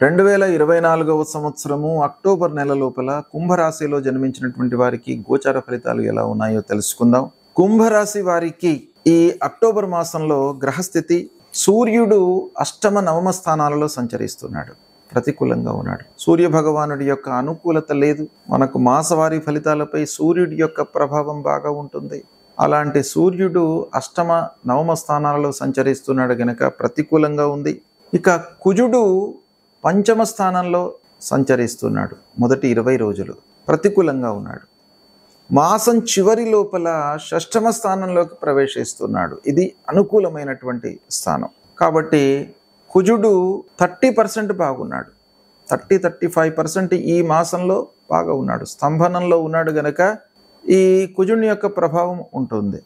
2024వ సంవత్సరము అక్టోబర్ నెల లోపల కుంభరాశిలో జన్మించినటువంటి వారికి గోచార ఫలితాలు ఎలా ఉన్నాయో తెలుసుకుందాం. కుంభరాశి వారికి ఈ అక్టోబర్ మాసంలో గ్రహస్థితి సూర్యుడు అష్టమ నవమ స్థానాలలో సంచరిస్తున్నాడు, ప్రతికూలంగా ఉన్నాడు. సూర్య భగవానుడి యొక్క అనుకూలత లేదు. మనకు మాసవారీ ఫలితాలపై సూర్యుడి యొక్క ప్రభావం బాగా ఉంటుంది. అలాంటి సూర్యుడు అష్టమ నవమ స్థానాలలో సంచరిస్తున్నాడు గనక ప్రతికూలంగా ఉంది. ఇక కుజుడు పంచమ స్థానంలో సంచరిస్తున్నాడు. మొదటి 20 రోజులు ప్రతికూలంగా ఉన్నాడు. మాసం చివరి లోపల షష్టమ స్థానంలోకి ప్రవేశిస్తున్నాడు. ఇది అనుకూలమైనటువంటి స్థానం. కాబట్టి కుజుడు 30% బాగున్నాడు. 35% ఈ మాసంలో బాగా ఉన్నాడు. స్తంభనంలో ఉన్నాడు గనక ఈ కుజుని యొక్క ప్రభావం ఉంటుంది.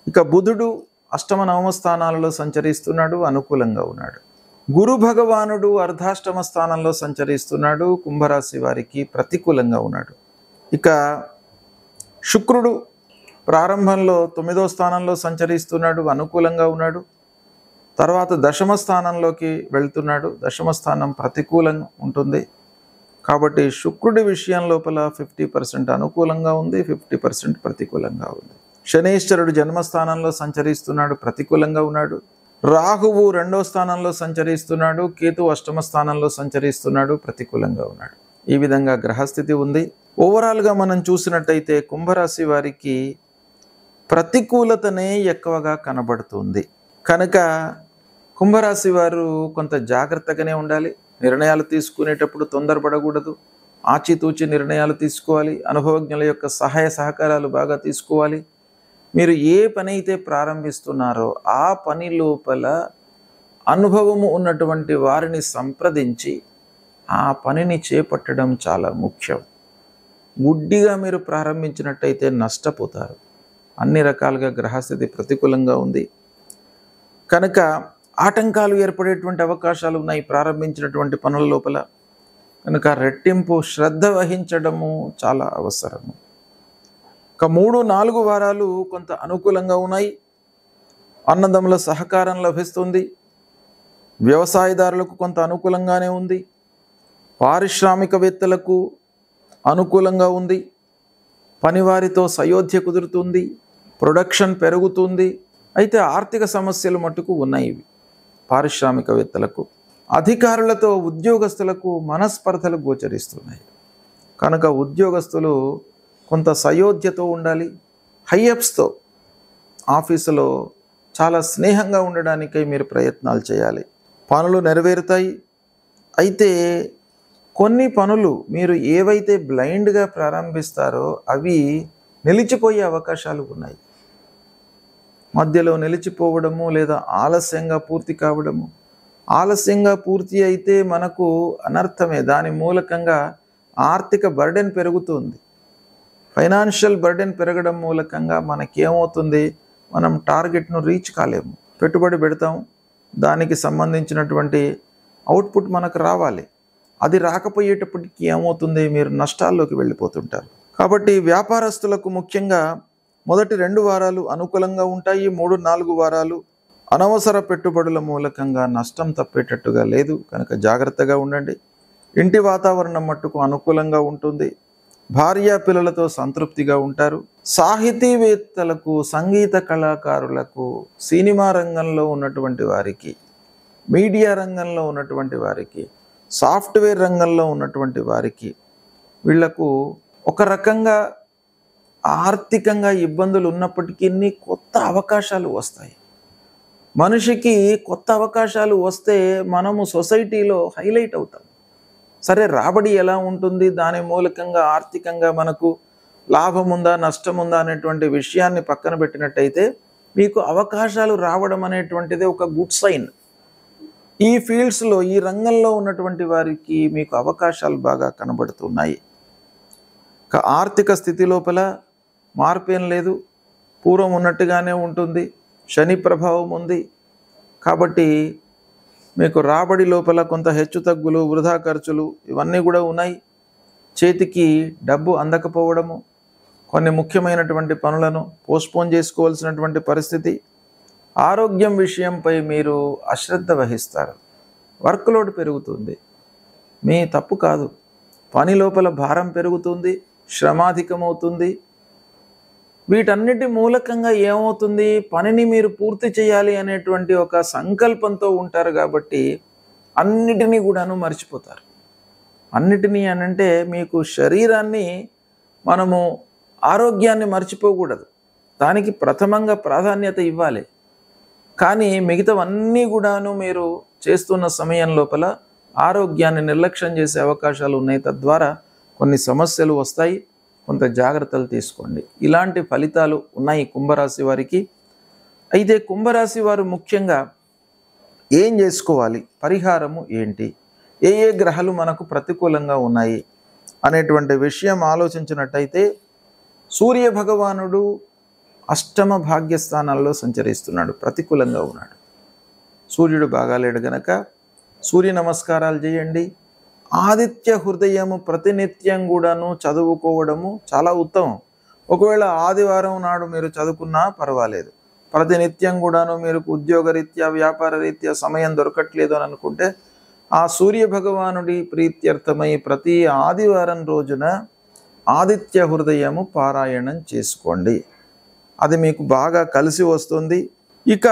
ఇక బుధుడు అష్టమ నవమ స్థానాలలో సంచరిస్తున్నాడు, అనుకూలంగా ఉన్నాడు. గురు భగవానుడు అర్ధాష్టమ స్థానంలో సంచరిస్తున్నాడు, కుంభరాశి వారికి ప్రతికూలంగా ఉన్నాడు. ఇక శుక్రుడు ప్రారంభంలో 9వ స్థానంలో సంచరిస్తున్నాడు, అనుకూలంగా ఉన్నాడు. తర్వాత దశమ స్థానంలోకి వెళ్తున్నాడు. దశమ స్థానం ప్రతికూలంగా ఉంటుంది. కాబట్టి శుక్రుడి విషయం లోపల 50% అనుకూలంగా ఉంది, 50% ప్రతికూలంగా ఉంది. శనీశ్వరుడు జన్మస్థానంలో సంచరిస్తున్నాడు, ప్రతికూలంగా ఉన్నాడు. రాహువు 2వ స్థానంలో సంచరిస్తున్నాడు, కేతు అష్టమ స్థానంలో సంచరిస్తున్నాడు, ప్రతికూలంగా ఉన్నాడు. ఈ విధంగా గ్రహస్థితి ఉంది. ఓవరాల్గా మనం చూసినట్టయితే కుంభరాశి వారికి ప్రతికూలతనే ఎక్కువగా కనబడుతుంది. కనుక కుంభరాశి వారు కొంత జాగ్రత్తగానే ఉండాలి. నిర్ణయాలు తీసుకునేటప్పుడు తొందరపడకూడదు. ఆచితూచి నిర్ణయాలు తీసుకోవాలి. అనుభవజ్ఞుల యొక్క సహాయ సహకారాలు బాగా తీసుకోవాలి. మీరు ఏ పని అయితే ప్రారంభిస్తున్నారో ఆ పని లోపల అనుభవము ఉన్నటువంటి వారిని సంప్రదించి ఆ పనిని చేపట్టడం చాలా ముఖ్యం. గుడ్డిగా మీరు ప్రారంభించినట్టయితే నష్టపోతారు. అన్ని రకాలుగా గ్రహస్థితి ప్రతికూలంగా ఉంది కనుక ఆటంకాలు ఏర్పడేటువంటి అవకాశాలు ఉన్నాయి ప్రారంభించినటువంటి పనుల లోపల. కనుక రెట్టింపు శ్రద్ధ వహించడము చాలా అవసరము. ఒక 3-4 వారాలు కొంత అనుకూలంగా ఉన్నాయి. అన్నదమ్ముల సహకారం లభిస్తుంది. వ్యవసాయదారులకు కొంత అనుకూలంగానే ఉంది. పారిశ్రామికవేత్తలకు అనుకూలంగా ఉంది. పనివారితో సయోధ్య కుదురుతుంది. ప్రొడక్షన్ పెరుగుతుంది. అయితే ఆర్థిక సమస్యలు మట్టుకు ఉన్నాయి పారిశ్రామికవేత్తలకు. అధికారులతో ఉద్యోగస్తులకు మనస్పర్ధలు గోచరిస్తున్నాయి. కనుక ఉద్యోగస్తులు కొంత సయోధ్యతో ఉండాలి. హైఅప్స్తో ఆఫీసులో చాలా స్నేహంగా ఉండడానికై మీరు ప్రయత్నాలు చేయాలి. పనులు నెరవేరుతాయి. అయితే కొన్ని పనులు మీరు ఏవైతే బ్లైండ్గా ప్రారంభిస్తారో అవి నిలిచిపోయే అవకాశాలు ఉన్నాయి. మధ్యలో నిలిచిపోవడము లేదా ఆలస్యంగా పూర్తి కావడము. ఆలస్యంగా పూర్తి అయితే మనకు అనర్థమే. దాని మూలకంగా ఆర్థిక బర్డెన్ పెరుగుతుంది. ఫైనాన్షియల్ బర్డెన్ పెరగడం మూలకంగా మనకేమవుతుంది, మనం టార్గెట్ను రీచ్ కాలేము. పెట్టుబడి పెడతాం, దానికి సంబంధించినటువంటి అవుట్పుట్ మనకు రావాలి. అది రాకపోయేటప్పటికి ఏమవుతుంది, మీరు నష్టాల్లోకి వెళ్ళిపోతుంటారు. కాబట్టి వ్యాపారస్తులకు ముఖ్యంగా మొదటి 2 వారాలు అనుకూలంగా ఉంటాయి. 3-4 వారాలు అనవసర పెట్టుబడుల మూలకంగా నష్టం తప్పేటట్టుగా లేదు. కనుక జాగ్రత్తగా ఉండండి. ఇంటి వాతావరణం మట్టుకు అనుకూలంగా ఉంటుంది. భార్య పిల్లలతో సంతృప్తిగా ఉంటారు. సాహితీవేత్తలకు, సంగీత కళాకారులకు, సినిమా రంగంలో ఉన్నటువంటి వారికి, మీడియా రంగంలో ఉన్నటువంటి వారికి, సాఫ్ట్వేర్ రంగంలో ఉన్నటువంటి వారికి వీళ్లకు ఒక రకంగా ఆర్థికంగా ఇబ్బందులు ఉన్నప్పటికీ కొత్త అవకాశాలు వస్తాయి. మనిషికి కొత్త అవకాశాలు వస్తే మనము సొసైటీలో హైలైట్ అవుతాం. సరే, రాబడి ఎలా ఉంటుంది, దాని మూలకంగా ఆర్థికంగా మనకు లాభం ఉందా నష్టం ఉందా అనేటువంటి విషయాన్ని పక్కన పెట్టినట్టయితే మీకు అవకాశాలు రావడం అనేటువంటిది ఒక గుడ్ సైన్. ఈ ఫీల్డ్స్లో, ఈ రంగంలో ఉన్నటువంటి వారికి మీకు అవకాశాలు బాగా కనబడుతున్నాయి. ఆర్థిక స్థితి లోపల మార్పేం లేదు, పూర్వం ఉన్నట్టుగానే ఉంటుంది. శని ప్రభావం ఉంది కాబట్టి మీకు రాబడి లోపల కొంత హెచ్చుతగ్గులు, వృధా ఖర్చులు ఇవన్నీ కూడా ఉన్నాయి. చేతికి డబ్బు అందకపోవడము, కొన్ని ముఖ్యమైనటువంటి పనులను పోస్ట్పోన్ చేసుకోవాల్సినటువంటి పరిస్థితి, ఆరోగ్యం విషయంపై మీరు అశ్రద్ధ వహిస్తారు, వర్క్ లోడ్ పెరుగుతుంది. మీ తప్పు కాదు. పని లోపల భారం పెరుగుతుంది, శ్రమాధికమవుతుంది. వీటన్నిటి మూలకంగా ఏమవుతుంది, పనిని మీరు పూర్తి చేయాలి అనేటువంటి ఒక సంకల్పంతో ఉంటారు కాబట్టి అన్నిటినీ కూడాను మర్చిపోతారు. అన్నిటినీ అనంటే మీకు శరీరాన్ని, మనము ఆరోగ్యాన్ని మర్చిపోకూడదు, దానికి ప్రథమంగా ప్రాధాన్యత ఇవ్వాలి. కానీ మిగతావన్నీ కూడాను మీరు చేస్తున్న సమయం లోపల ఆరోగ్యాన్ని నిర్లక్ష్యం చేసే అవకాశాలు ఉన్నాయి. తద్వారా కొన్ని సమస్యలు వస్తాయి. కొంత జాగ్రత్తలు తీసుకోండి. ఇలాంటి ఫలితాలు ఉన్నాయి కుంభరాశి వారికి. అయితే కుంభరాశి వారు ముఖ్యంగా ఏం చేసుకోవాలి, పరిహారము ఏంటి, ఏ ఏ గ్రహాలు మనకు ప్రతికూలంగా ఉన్నాయి అనేటువంటి విషయం ఆలోచించినట్టయితే, సూర్య భగవానుడు అష్టమ భాగ్యస్థానాల్లో సంచరిస్తున్నాడు, ప్రతికూలంగా ఉన్నాడు. సూర్యుడు బాగాలేడు గనక సూర్య నమస్కారాలు చేయండి. ఆదిత్య హృదయము ప్రతినిత్యం కూడాను చదువుకోవడము చాలా ఉత్తమం. ఒకవేళ ఆదివారం నాడు మీరు చదువుకున్నా పర్వాలేదు. ప్రతినిత్యం కూడాను మీరు ఉద్యోగరీత్యా, వ్యాపార రీత్యా సమయం దొరకట్లేదు అని అనుకుంటే ఆ సూర్య భగవానుడి ప్రీత్యర్థమై ప్రతి ఆదివారం రోజున ఆదిత్య హృదయము పారాయణం చేసుకోండి. అది మీకు బాగా కలిసి వస్తుంది. ఇక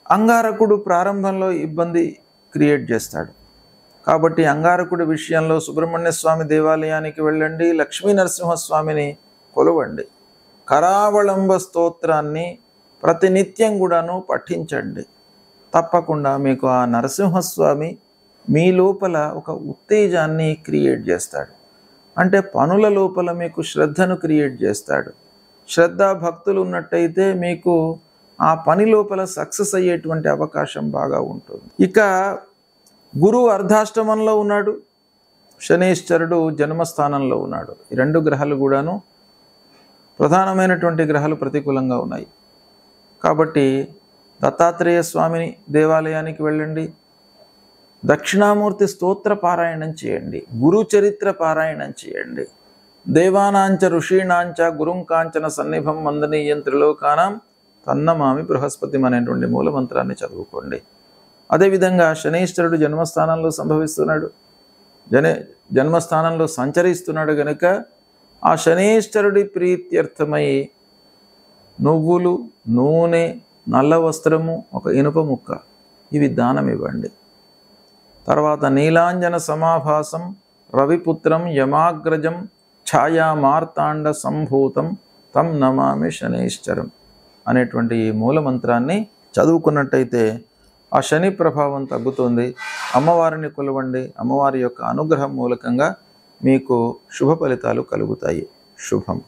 అంగారకుడు ప్రారంభంలో ఇబ్బంది క్రియేట్ చేస్తాడు కాబట్టి అంగారకుడి విషయంలో సుబ్రహ్మణ్య స్వామి దేవాలయానికి వెళ్ళండి, లక్ష్మీ నరసింహస్వామిని కొలవండి, కరావళంబ స్తోత్రాన్ని ప్రతినిత్యం కూడాను పఠించండి. తప్పకుండా మీకు ఆ నరసింహస్వామి మీ లోపల ఒక ఉత్తేజాన్ని క్రియేట్ చేస్తాడు. అంటే పనుల లోపల మీకు శ్రద్ధను క్రియేట్ చేస్తాడు. శ్రద్ధ భక్తులు ఉన్నట్టయితే మీకు ఆ పని లోపల సక్సెస్ అయ్యేటువంటి అవకాశం బాగా ఉంటుంది. ఇక గురువు అర్ధాష్టమంలో ఉన్నాడు, శనీశ్వరుడు జన్మస్థానంలో ఉన్నాడు. ఈ రెండు గ్రహాలు కూడాను ప్రధానమైనటువంటి గ్రహాలు ప్రతికూలంగా ఉన్నాయి. కాబట్టి దత్తాత్రేయ స్వామిని దేవాలయానికి వెళ్ళండి, దక్షిణామూర్తి స్తోత్ర పారాయణం చేయండి, గురు చరిత్ర పారాయణం చేయండి. దేవానాంచ ఋషీణాంచ గురుం కాంచన సన్నిభం మందనీయం త్రిలోకానాం తన్నమామి బృహస్పతి అనేటువంటి మూలమంత్రాన్ని చదువుకోండి. అదేవిధంగా శనీశ్వరుడు జన్మస్థానంలో సంభవిస్తున్నాడు, జన్మస్థానంలో సంచరిస్తున్నాడు గనుక ఆ శనీశ్వరుడి ప్రీత్యర్థమై నువ్వులు, నూనె, నల్ల వస్త్రము, ఒక ఇనుప ముక్క ఇవి దానం ఇవ్వండి. తర్వాత నీలాంజన సమాభాసం రవిపుత్రం యమాగ్రజం ఛాయా మార్తాండ సంభూతం తం నమామి శనైశ్చరం అనేటువంటి ఈ మూలమంత్రాన్ని చదువుకున్నట్టయితే ఆ శని ప్రభావం తగ్గుతుంది. అమ్మవారిని కొలవండి. అమ్మవారి యొక్క అనుగ్రహం మూలకంగా మీకు శుభ ఫలితాలు కలుగుతాయి. శుభం.